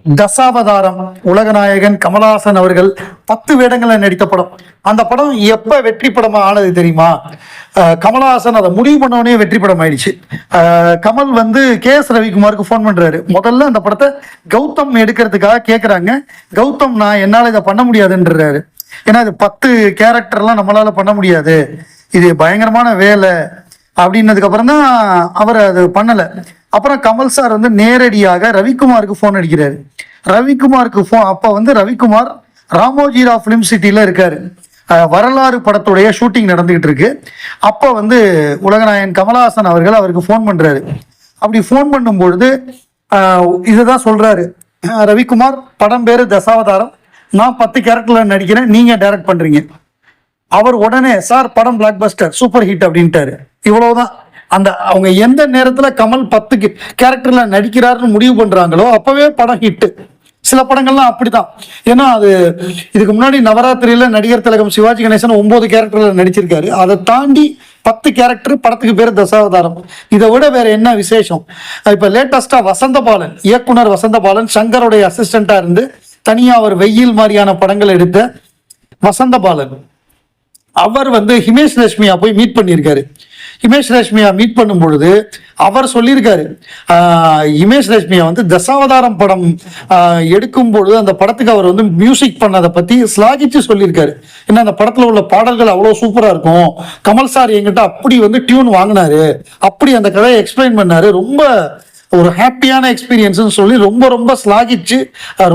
தசாவதாரம் உலகநாயகன் கமலஹாசன் அவர்கள் 10 வேடங்களை நடித்த படம். அந்த படம் எப்ப வெற்றி படமா ஆனது தெரியுமா? கமலஹாசன் அதை முடிவு பண்ணவனே வெற்றி படம் ஆயிடுச்சு. கமல் வந்து KS ரவிக்குமாருக்கு ஃபோன் பண்றாரு. முதல்ல அந்த படத்தை கௌதம் எடுக்கிறதுக்காக கேட்குறாங்க. கௌதம் நான் என்னால் இதை பண்ண முடியாதுன்றாரு. ஏன்னா இது 10 கேரக்டர்லாம் நம்மளால பண்ண முடியாது, இது பயங்கரமான வேலை அப்படின்னதுக்கு அப்புறம் தான் அவர் அது பண்ணலை. அப்புறம் கமல் சார் வந்து நேரடியாக ரவிக்குமாருக்கு ஃபோன் அடிக்கிறாரு. ரவிக்குமாருக்கு ஃபோன் அப்போ வந்து ரவிக்குமார் ராமோஜிராவ் ஃபிலிம் சிட்டியில் இருக்காரு. வரலாறு படத்துடைய ஷூட்டிங் நடந்துகிட்டு இருக்கு. அப்போ வந்து உலகநாயகன் கமலஹாசன் அவர்கள் அவருக்கு ஃபோன் பண்ணுறாரு. அப்படி ஃபோன் பண்ணும்பொழுது இதுதான் சொல்கிறாரு, ரவிக்குமார் படம் பேர் தசாவதாரம், நான் 10 கேரக்டரில் நடிக்கிறேன், நீங்கள் டைரக்ட் பண்ணுறீங்க. அவர் உடனே சார் படம் பிளாக் பஸ்டர் சூப்பர் ஹிட் அப்படின்ட்டாரு. இவ்வளவுதான். அந்த அவங்க எந்த நேரத்துல கமல் 10 கேரக்டர்ல நடிக்கிறாருன்னு முடிவு பண்றாங்களோ அப்பவே படம் ஹிட். சில படங்கள்லாம் அப்படிதான். ஏன்னா அது இதுக்கு முன்னாடி நவராத்திரியில நடிகர் திலகம் சிவாஜி கணேசன் 9 கேரக்டர்ல நடிச்சிருக்காரு. அதை தாண்டி 10 கேரக்டர், படத்துக்கு பேர் தசாவதாரம். இதை விட வேற என்ன விசேஷம்? இப்ப லேட்டஸ்டா வசந்தபாலன், இயக்குனர் வசந்தபாலன் சங்கருடைய அசிஸ்டண்டா இருந்து தனியா அவர் வெயில் மாதிரியான படங்கள் எடுத்த வசந்தபாலன் அவர் வந்து ஹிமேஷ் ரேஷ்மியா போய் மீட் பண்ணியிருக்காரு. ஹிமேஷ் ரேஷ்மியா மீட் பண்ணும் பொழுது அவர் சொல்லியிருக்காரு, ஹிமேஷ் ரேஷ்மியா வந்து தசாவதாரம் படம் எடுக்கும் பொழுது அந்த படத்துக்கு அவர் வந்து மியூசிக் பண்ணதை பற்றி ஸ்லாகிச்சு சொல்லியிருக்காரு. ஏன்னா அந்த படத்தில் உள்ள பாடல்கள் அவ்வளோ சூப்பராக இருக்கும், கமல் சார் என்கிட்ட அப்படி வந்து டியூன் வாங்கினாரு, அப்படி அந்த கதையை எக்ஸ்பிளைன் பண்ணாரு, ரொம்ப ஒரு ஹாப்பியான எக்ஸ்பீரியன்ஸ்னு சொல்லி ரொம்ப ரொம்ப ஸ்லாகிச்சு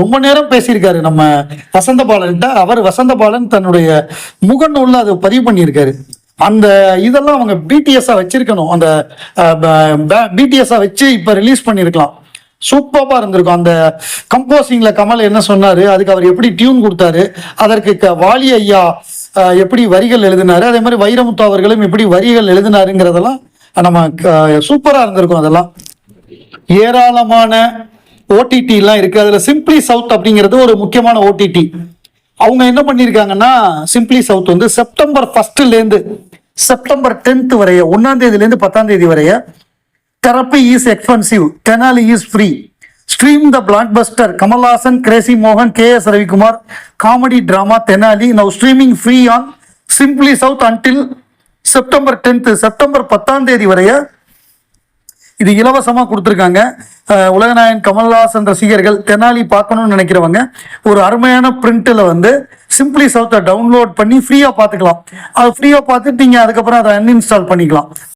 ரொம்ப நேரம் பேசியிருக்காரு நம்ம வசந்தபாலன்கிட்ட. அவர் வசந்தபாலன் தன்னுடைய முகநூல்ல அதை பதிவு பண்ணியிருக்காரு. அந்த இதெல்லாம் அவங்க பிடிஎஸ்ஸா வச்சிருக்கணும், அந்த பிடிஎஸ்ஸா வச்சு இப்ப ரிலீஸ் பண்ணியிருக்கலாம், சூப்பரா இருந்திருக்கும். அந்த கம்போசிங்ல கமல் என்ன சொன்னாரு, அதுக்கு அவர் எப்படி டியூன் கொடுத்தாரு, அதற்கு வாலி ஐயா எப்படி வரிகள் எழுதினாரு, அதே மாதிரி வைரமுத்து அவர்களும் எப்படி வரிகள் எழுதினாருங்கிறதெல்லாம் நம்ம சூப்பரா இருந்திருக்கும். அதெல்லாம் ஏராளமான ஓடிடி எல்லாம் இருக்கு. அதுல சிம்பிளி சவுத் அப்படிங்கிறது ஒரு முக்கியமான ஓடிடி. அவங்க என்ன பண்ணிருக்காங்கன்னா, சிம்பிளி சவுத் வந்து செப்டம்பர் 1 இருந்து செப்டம்பர் 10 வரைய, 1ஆம் தேதியிலேருந்து 10ஆம் தேதி வரைய therapy is expensive, Denali is free, stream the black Bastar Kamal Haasan, Crazy மோகன், KS Ravikumar comedy drama Tenali now streaming free on simply south until September 10. September 10ஆம் தேதி வரைய இது இலவசமாக கொடுத்துருக்காங்க. உலகநாயகன் கமல்ஹாசன் ரசிகர்கள் தெனாலி பார்க்கணும்னு நினைக்கிறவங்க ஒரு அருமையான பிரிண்டில் வந்து சிம்பிளி சவுத்தை டவுன்லோட் பண்ணி ஃப்ரீயாக பார்த்துக்கலாம். அது ஃப்ரீயாக பார்த்துட்டு நீங்கள் அதுக்கப்புறம் அதை அன்இன்ஸ்டால் பண்ணிக்கலாம்.